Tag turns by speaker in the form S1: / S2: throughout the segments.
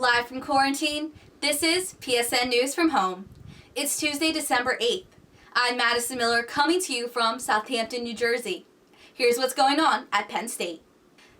S1: Live from quarantine, this is PSN News from Home. It's Tuesday, December 8th. I'm Madison Miller coming to you from Southampton, New Jersey. Here's what's going on at Penn State.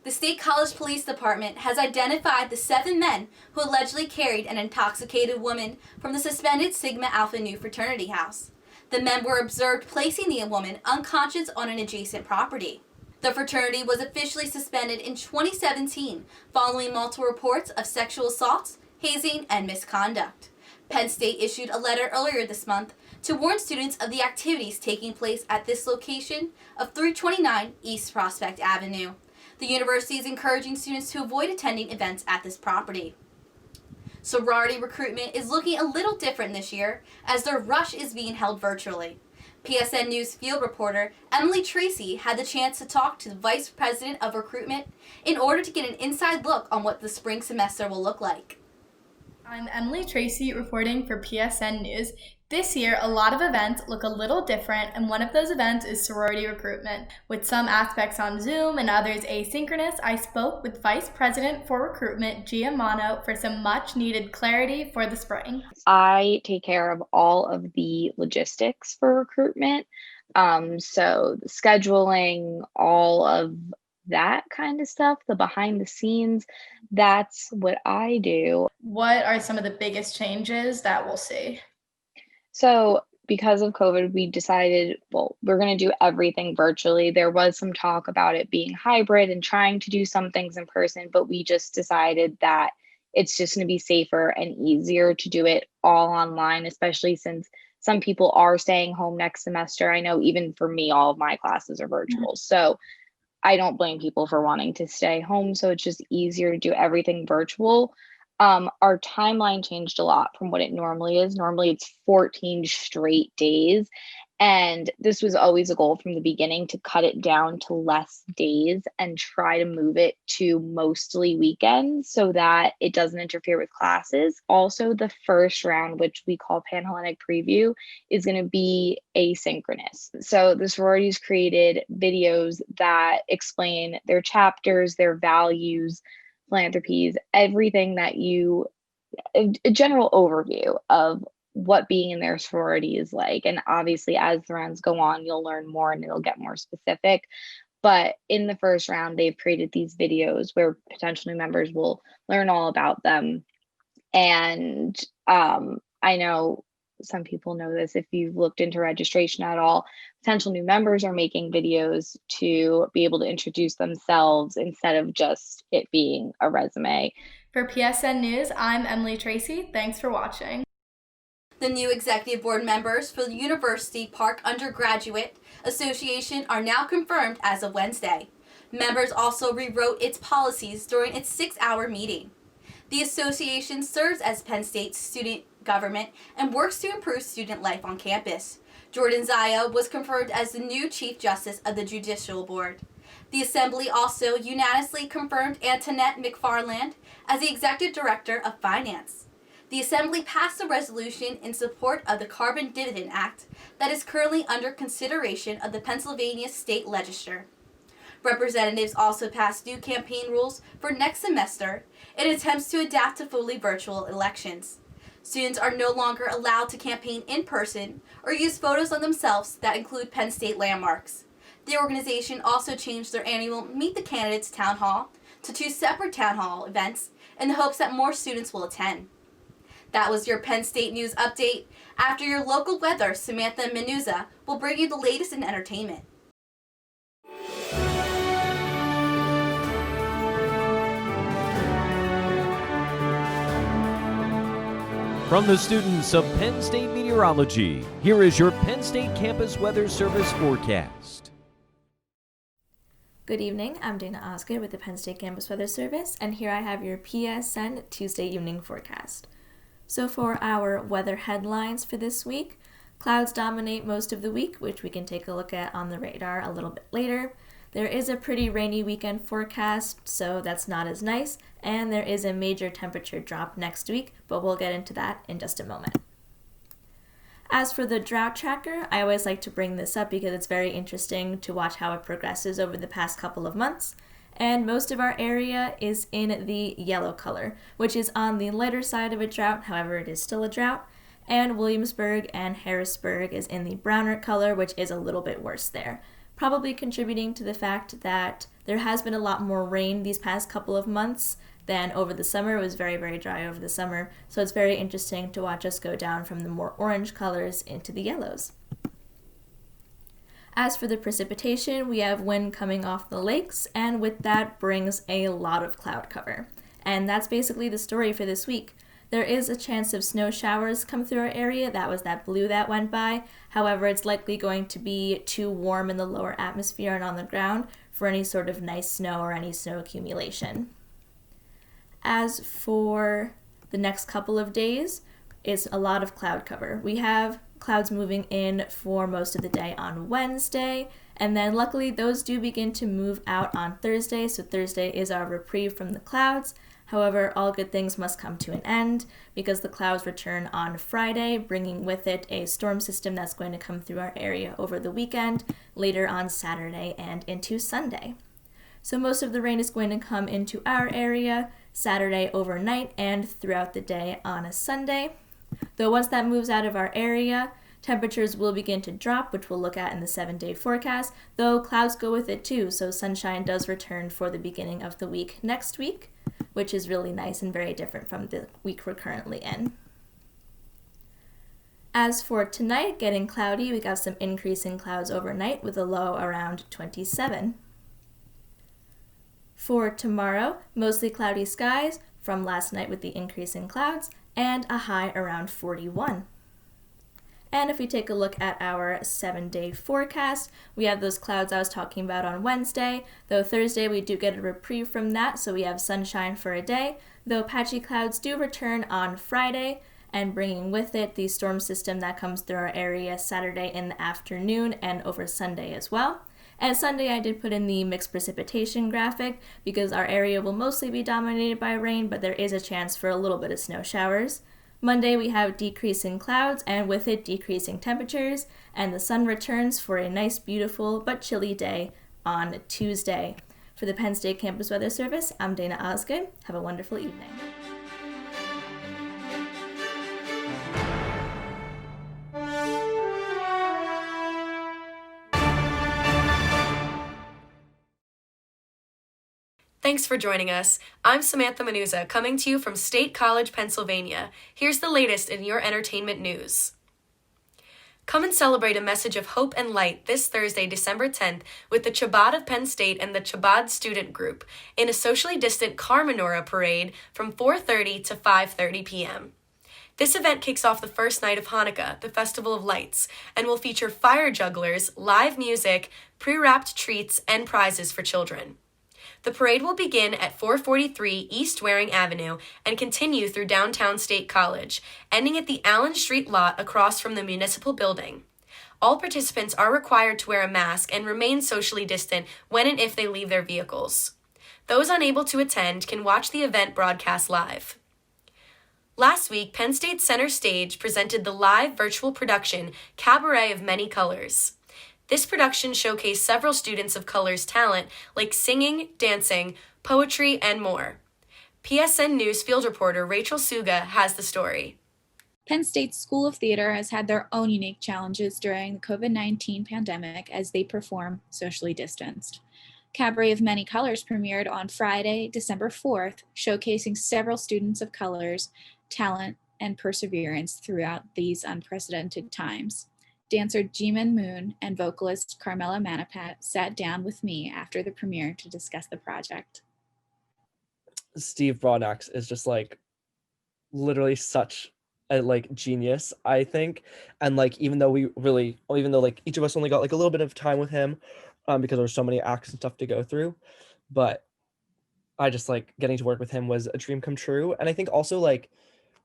S1: The State College Police Department has identified the 7 men who allegedly carried an intoxicated woman from the suspended Sigma Alpha Nu fraternity house. The men were observed placing the woman unconscious on an adjacent property. The fraternity was officially suspended in 2017 following multiple reports of sexual assaults, hazing, and misconduct. Penn State issued a letter earlier this month to warn students of the activities taking place at this location of 329 East Prospect Avenue. The university is encouraging students to avoid attending events at this property. Sorority recruitment is looking a little different this year as their rush is being held virtually. PSN News field reporter Emily Tracy had the chance to talk to the Vice President of Recruitment in order to get an inside look on what the spring semester will look like.
S2: I'm Emily Tracy reporting for PSN News. This year, a lot of events look a little different, and one of those events is sorority recruitment. With some aspects on Zoom and others asynchronous, I spoke with Vice President for Recruitment, Gia Mano, for some much-needed clarity for the spring.
S3: I take care of all of the logistics for recruitment, so the scheduling, all of that kind of stuff, the behind the scenes, that's what I do.
S2: What are some of the biggest changes that we'll see?
S3: So because of COVID, we decided, well, we're going to do everything virtually. There was some talk about it being hybrid and trying to do some things in person, but we just decided that it's just going to be safer and easier to do it all online, especially since some people are staying home next semester. I know even for me, all of my classes are virtual. So I don't blame people for wanting to stay home. So it's just easier to do everything virtual. Our timeline changed a lot from what it normally is. Normally it's 14 straight days. And this was always a goal from the beginning to cut it down to less days and try to move it to mostly weekends so that it doesn't interfere with classes. Also, the first round, which we call Panhellenic Preview, is going to be asynchronous. So the sororities created videos that explain their chapters, their values, philanthropies, everything that a general overview of what being in their sorority is like. And obviously, as the rounds go on, you'll learn more and it'll get more specific. But in the first round, they've created these videos where potential new members will learn all about them. And I know some people know this if you've looked into registration at all. Potential new members are making videos to be able to introduce themselves instead of just it being a resume.
S2: For PSN News, I'm Emily Tracy. Thanks for watching.
S1: The new executive board members for the University Park Undergraduate Association are now confirmed as of Wednesday. Members also rewrote its policies during its 6-hour meeting. The association serves as Penn State's student government and works to improve student life on campus. Jordan Zaya was confirmed as the new Chief Justice of the Judicial Board. The Assembly also unanimously confirmed Antoinette McFarland as the Executive Director of Finance. The Assembly passed a resolution in support of the Carbon Dividend Act that is currently under consideration of the Pennsylvania State Legislature. Representatives also passed new campaign rules for next semester in attempts to adapt to fully virtual elections. Students are no longer allowed to campaign in person or use photos of themselves that include Penn State landmarks. The organization also changed their annual Meet the Candidates Town Hall to 2 separate town hall events in the hopes that more students will attend. That was your Penn State News update. After your local weather, Samantha Menuza will bring you the latest in entertainment.
S4: From the students of Penn State Meteorology, here is your Penn State Campus Weather Service forecast.
S5: Good evening, I'm Dana Osgood with the Penn State Campus Weather Service, and here I have your PSN Tuesday evening forecast. So for our weather headlines for this week, clouds dominate most of the week, which we can take a look at on the radar a little bit later. There is a pretty rainy weekend forecast, so that's not as nice, and there is a major temperature drop next week, but we'll get into that in just a moment. As for the drought tracker, I always like to bring this up because it's very interesting to watch how it progresses over the past couple of months. and most of our area is in the yellow color, which is on the lighter side of a drought, however it is still a drought, and Williamsburg and Harrisburg is in the browner color, which is a little bit worse there, probably contributing to the fact that there has been a lot more rain these past couple of months than over the summer. It was very, very dry over the summer, so it's very interesting to watch us go down from the more orange colors into the yellows. As for the precipitation, we have wind coming off the lakes, and with that brings a lot of cloud cover. And that's basically the story for this week. There is a chance of snow showers come through our area. That was that blue that went by. However, it's likely going to be too warm in the lower atmosphere and on the ground for any sort of nice snow or any snow accumulation. As for the next couple of days, it's a lot of cloud cover. We have clouds moving in for most of the day on Wednesday, and then luckily those do begin to move out on Thursday, so Thursday is our reprieve from the clouds. However, all good things must come to an end because the clouds return on Friday, bringing with it a storm system that's going to come through our area over the weekend, later on Saturday and into Sunday. So most of the rain is going to come into our area Saturday overnight and throughout the day on a Sunday. Though once that moves out of our area, temperatures will begin to drop, which we'll look at in the 7-day forecast, though clouds go with it too, so sunshine does return for the beginning of the week next week, which is really nice and very different from the week we're currently in. As for tonight, getting cloudy, we got some increasing clouds overnight with a low around 27. For tomorrow, mostly cloudy skies from last night with the increase in clouds, and a high around 41. And if we take a look at our 7-day forecast, we have those clouds I was talking about on Wednesday, though Thursday we do get a reprieve from that, so we have sunshine for a day, though patchy clouds do return on Friday, and bringing with it the storm system that comes through our area Saturday in the afternoon and over Sunday as well. And Sunday I did put in the mixed precipitation graphic because our area will mostly be dominated by rain, but there is a chance for a little bit of snow showers. Monday we have decreasing clouds and with it decreasing temperatures, and the sun returns for a nice, beautiful, but chilly day on Tuesday. For the Penn State Campus Weather Service, I'm Dana Osgood. Have a wonderful evening.
S6: Thanks for joining us. I'm Samantha Manuza, coming to you from State College, Pennsylvania. Here's the latest in your entertainment news. Come and celebrate a message of hope and light this Thursday, December 10th, with the Chabad of Penn State and the Chabad Student Group in a socially distant car menorah parade from 4:30 to 5:30 p.m. This event kicks off the first night of Hanukkah, the Festival of Lights, and will feature fire jugglers, live music, pre-wrapped treats, and prizes for children. The parade will begin at 443 East Waring Avenue and continue through downtown State College, ending at the Allen Street lot across from the municipal building. All participants are required to wear a mask and remain socially distant when and if they leave their vehicles. Those unable to attend can watch the event broadcast live. Last week, Penn State Center Stage presented the live virtual production Cabaret of Many Colors. This production showcased several students of color's talent like singing, dancing, poetry, and more. PSN News field reporter Rachel Suga has the story.
S7: Penn State's School of Theater has had their own unique challenges during the COVID-19 pandemic as they perform socially distanced. Cabaret of Many Colors premiered on Friday, December 4th, showcasing several students of color's talent and perseverance throughout these unprecedented times. Dancer Jimin Moon and vocalist Carmela Manapat sat down with me after the premiere to discuss the project.
S8: Steve Broadnax is just literally such a genius, I think. And even though each of us only got a little bit of time with him, because there were so many acts and stuff to go through, but I just getting to work with him was a dream come true. And I think also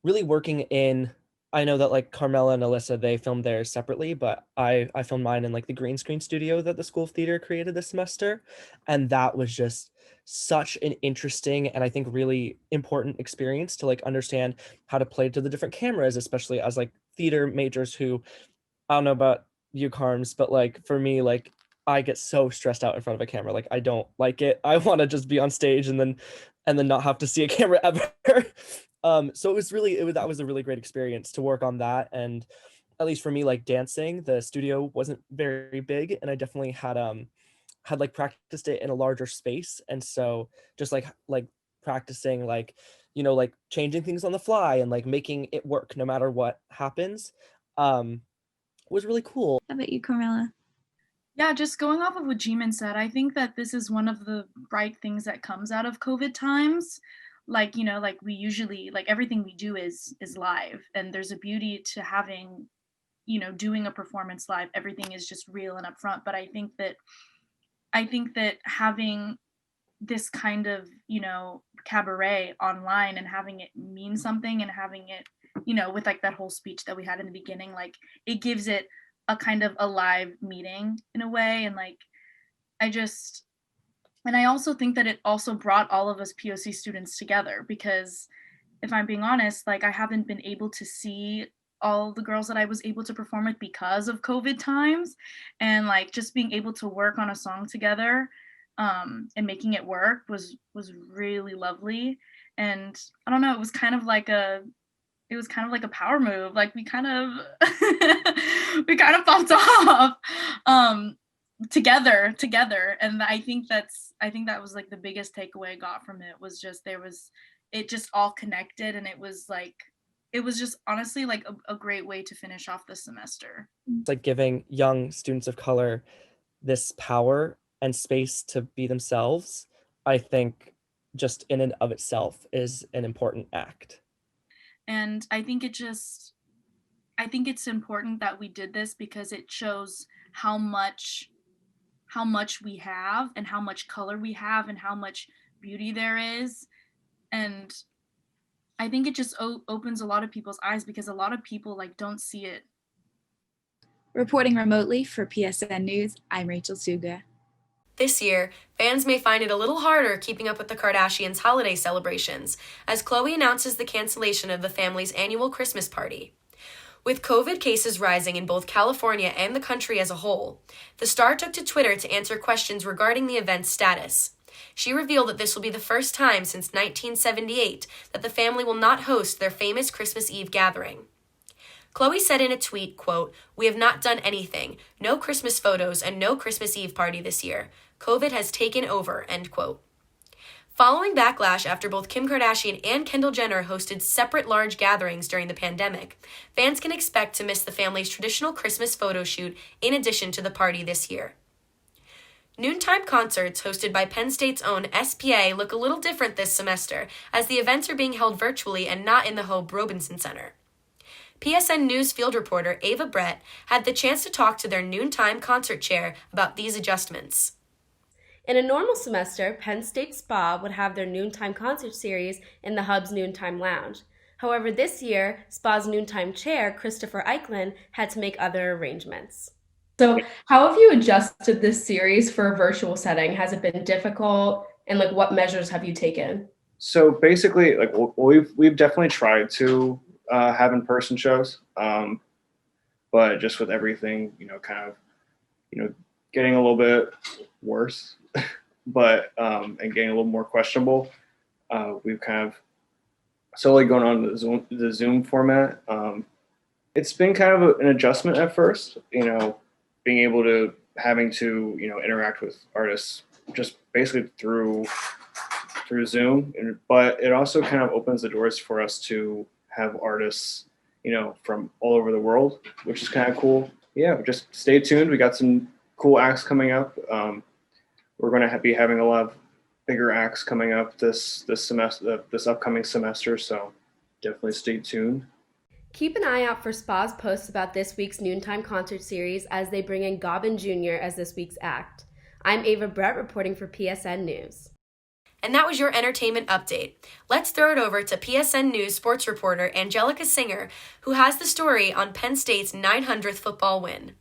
S8: really working in, I know that Carmela and Alyssa, they filmed theirs separately, but I filmed mine in the green screen studio that the School of Theater created this semester. And that was just such an interesting and I think really important experience to understand how to play to the different cameras, especially as theater majors who, I don't know about you, Carms, but for me, I get so stressed out in front of a camera. Like, I don't like it. I want to just be on stage and then not have to see a camera ever. So that was a really great experience to work on that. And at least for me, like dancing, the studio wasn't very big, and I definitely had like practiced it in a larger space. And so just like practicing like, like changing things on the fly and like making it work no matter what happens, was really cool.
S7: How about you, Carmela?
S9: Yeah, just going off of what Jimin said, I think that this is one of the bright things that comes out of COVID times. Like, like we usually, like everything we do is live, and there's a beauty to having, doing a performance live. Everything is just real and upfront. But I think that having this kind of, cabaret online and having it mean something, and having it, with like that whole speech that we had in the beginning, like it gives it a kind of a live meeting in a way. And like I also think that it also brought all of us POC students together, because if I'm being honest, like I haven't been able to see all the girls that I was able to perform with because of COVID times, and like just being able to work on a song together and making it work was really lovely. And I don't know, it was kind of like a power move. Like we kind of popped off together. And I think that was like the biggest takeaway I got from it, was just it just all connected, and it was just honestly like a great way to finish off the semester.
S8: It's like giving young students of color this power and space to be themselves, I think just in and of itself is an important act.
S9: And I think it's important that we did this, because it shows how much we have, and how much color we have, and how much beauty there is. And I think it just opens a lot of people's eyes, because a lot of people like don't see it.
S7: Reporting remotely for PSN News, I'm Rachel Suga.
S6: This year, fans may find it a little harder keeping up with the Kardashians' holiday celebrations, as Khloe announces the cancellation of the family's annual Christmas party. With COVID cases rising in both California and the country as a whole, the star took to Twitter to answer questions regarding the event's status. She revealed that this will be the first time since 1978 that the family will not host their famous Christmas Eve gathering. Khloe said in a tweet, quote, "We have not done anything. No Christmas photos and no Christmas Eve party this year. COVID has taken over," end quote. Following backlash after both Kim Kardashian and Kendall Jenner hosted separate large gatherings during the pandemic, fans can expect to miss the family's traditional Christmas photo shoot in addition to the party this year. Noontime concerts hosted by Penn State's own SPA look a little different this semester, as the events are being held virtually and not in the Hope Robinson Center. PSN News field reporter Ava Brett had the chance to talk to their noontime concert chair about these adjustments.
S10: In a normal semester, Penn State Spa would have their noontime concert series in the Hub's Noontime Lounge. However, this year, Spa's noontime chair, Christopher Eichlin, had to make other arrangements.
S11: So how have you adjusted this series for a virtual setting? Has it been difficult? And like, what measures have you taken?
S12: So basically, like we've definitely tried to have in-person shows, but just with everything, getting a little bit worse, but and getting a little more questionable, we've kind of slowly gone on the Zoom format. It's been kind of an adjustment at first, being able to having to interact with artists just basically through Zoom, but it also kind of opens the doors for us to have artists, from all over the world, which is kind of cool. Yeah, just stay tuned. We got some cool acts coming up. We're going to be having a lot of bigger acts coming up this semester, this upcoming semester. So definitely stay tuned.
S10: Keep an eye out for Spa's posts about this week's noontime concert series as they bring in Gobbin Jr. as this week's act. I'm Ava Brett reporting for PSN News.
S6: And that was your entertainment update. Let's throw it over to PSN News sports reporter Angelica Singer, who has the story on Penn State's 900th football win.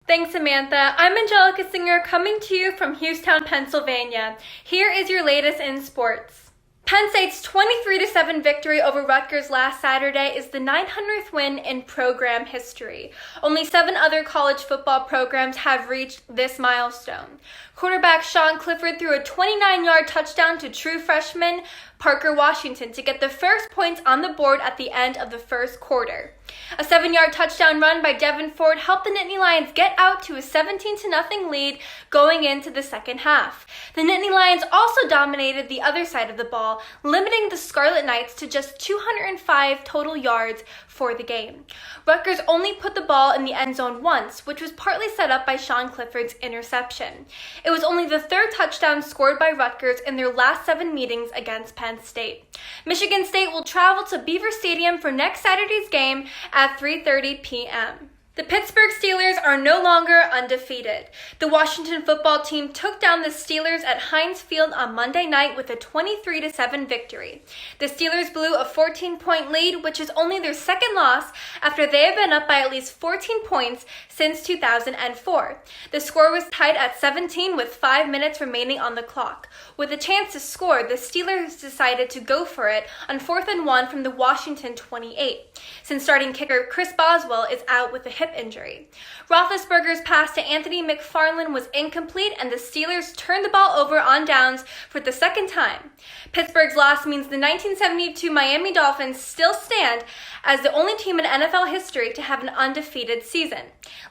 S13: Thanks, Samantha. I'm Angelica Singer coming to you from Houston, Pennsylvania. Here is your latest in sports. Penn State's 23-7 victory over Rutgers last Saturday is the 900th win in program history. Only 7 other college football programs have reached this milestone. Quarterback Sean Clifford threw a 29-yard touchdown to true freshman Parker Washington to get the first points on the board at the end of the first quarter. A 7-yard touchdown run by Devin Ford helped the Nittany Lions get out to a 17-0 lead going into the second half. The Nittany Lions also dominated the other side of the ball, limiting the Scarlet Knights to just 205 total yards for the game. Rutgers only put the ball in the end zone once, which was partly set up by Sean Clifford's interception. It was only the 3rd touchdown scored by Rutgers in their last 7 meetings against Penn State. Michigan State will travel to Beaver Stadium for next Saturday's game at 3:30 p.m. The Pittsburgh Steelers are no longer undefeated. The Washington football team took down the Steelers at Heinz Field on Monday night with a 23-7 victory. The Steelers blew a 14-point lead, which is only their second loss after they have been up by at least 14 points since 2004. The score was tied at 17 with 5 minutes remaining on the clock. With a chance to score, the Steelers decided to go for it on 4th and 1 from the Washington 28, since starting kicker Chris Boswell is out with a hip injury. Roethlisberger's pass to Anthony McFarland was incomplete, and the Steelers turned the ball over on downs for the second time. Pittsburgh's loss means the 1972 Miami Dolphins still stand as the only team in NFL history to have an undefeated season.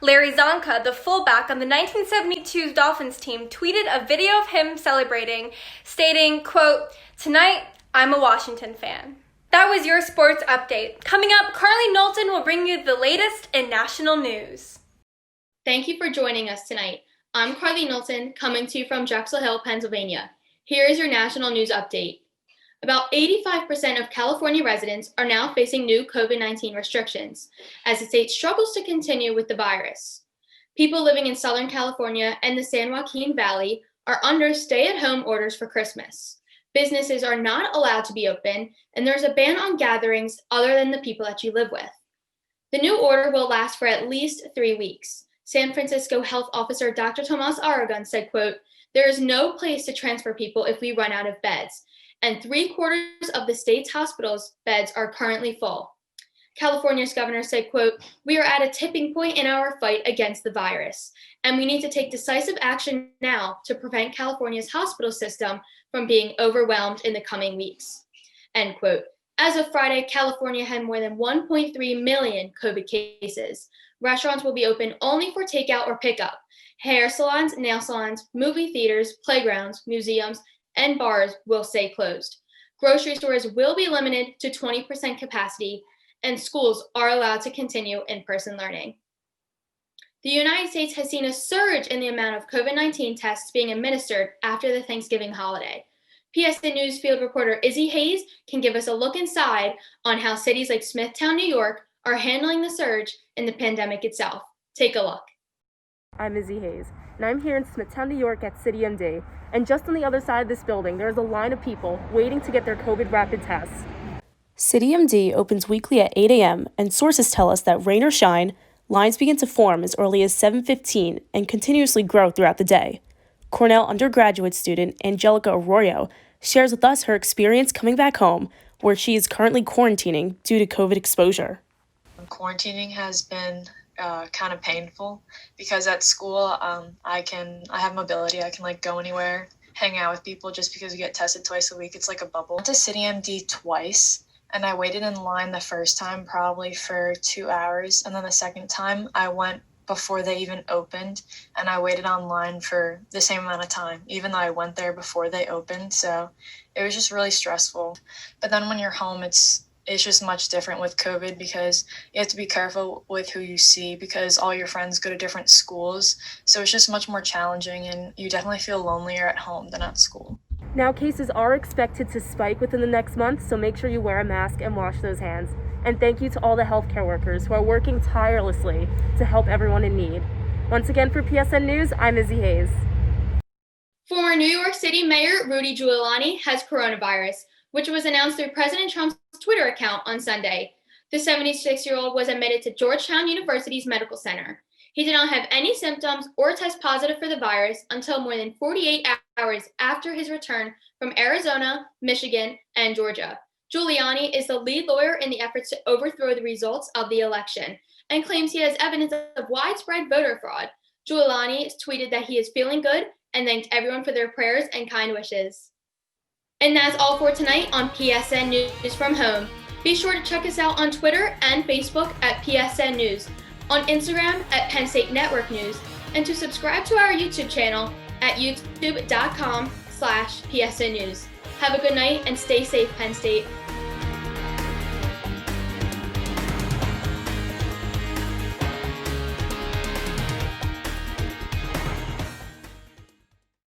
S13: Larry Zonka, the fullback on the 1972 Dolphins team, tweeted a video of him celebrating, stating, quote, "Tonight, I'm a Washington fan." That was your sports update. Coming up, Carly Knowlton will bring you the latest in national news.
S2: Thank you for joining us tonight. I'm Carly Knowlton, coming to you from Drexel Hill, Pennsylvania. Here is your national news update. About 85% of California residents are now facing new COVID-19 restrictions as the state struggles to continue with the virus. People living in Southern California and the San Joaquin Valley are under stay-at-home orders for Christmas. Businesses are not allowed to be open, and there's a ban on gatherings other than the people that you live with. The new order will last for at least 3 weeks. San Francisco Health Officer Dr. Tomas Aragon said, quote, "There is no place to transfer people if we run out of beds, and 3/4 of the state's hospitals' beds are currently full." California's governor said, quote, "We are at a tipping point in our fight against the virus, and we need to take decisive action now to prevent California's hospital system from being overwhelmed in the coming weeks." End quote. As of Friday, California had more than 1.3 million COVID cases. Restaurants will be open only for takeout or pickup. Hair salons, nail salons, movie theaters, playgrounds, museums, and bars will stay closed. Grocery stores will be limited to 20% capacity, and schools are allowed to continue in-person learning. The United States has seen a surge in the amount of COVID-19 tests being administered after the Thanksgiving holiday. PSN News field reporter Izzy Hayes can give us a look inside on how cities like Smithtown, New York, are handling the surge in the pandemic itself. Take a look.
S14: I'm Izzy Hayes, and I'm here in Smithtown, New York at CityMD. And just on the other side of this building, there's a line of people waiting to get their COVID rapid tests.
S15: CityMD opens weekly at 8 a.m., and sources tell us that rain or shine, lines begin to form as early as 7:15 and continuously grow throughout the day. Cornell undergraduate student Angelica Arroyo shares with us her experience coming back home, where she is currently quarantining due to COVID exposure.
S16: Quarantining has been kind of painful because at school I have mobility. I can go anywhere, hang out with people. Just because we get tested twice a week, it's like a bubble. I went to CityMD twice, and I waited in line the first time probably for 2 hours, and then the second time I went before they even opened, and I waited online for the same amount of time, even though I went there before they opened. So it was just really stressful. But then when you're home, it's just much different with COVID because you have to be careful with who you see because all your friends go to different schools. So it's just much more challenging, and you definitely feel lonelier at home than at school.
S14: Now, cases are expected to spike within the next month, so make sure you wear a mask and wash those hands. And thank you to all the healthcare workers who are working tirelessly to help everyone in need. Once again, for PSN News, I'm Izzy Hayes.
S2: Former New York City Mayor Rudy Giuliani has coronavirus, which was announced through President Trump's Twitter account on Sunday. The 76-year-old was admitted to Georgetown University's medical center.
S17: He did not have any symptoms or test positive for the virus until more than 48 hours after his return from Arizona, Michigan, and Georgia. Giuliani is the lead lawyer in the efforts to overthrow the results of the election and claims he has evidence of widespread voter fraud. Giuliani tweeted that he is feeling good and thanked everyone for their prayers and kind wishes. And that's all for tonight on PSN News from Home. Be sure to check us out on Twitter and Facebook at PSN News, on Instagram at Penn State Network News, and to subscribe to our YouTube channel at youtube.com/PSN News. Have a good night and stay safe, Penn State.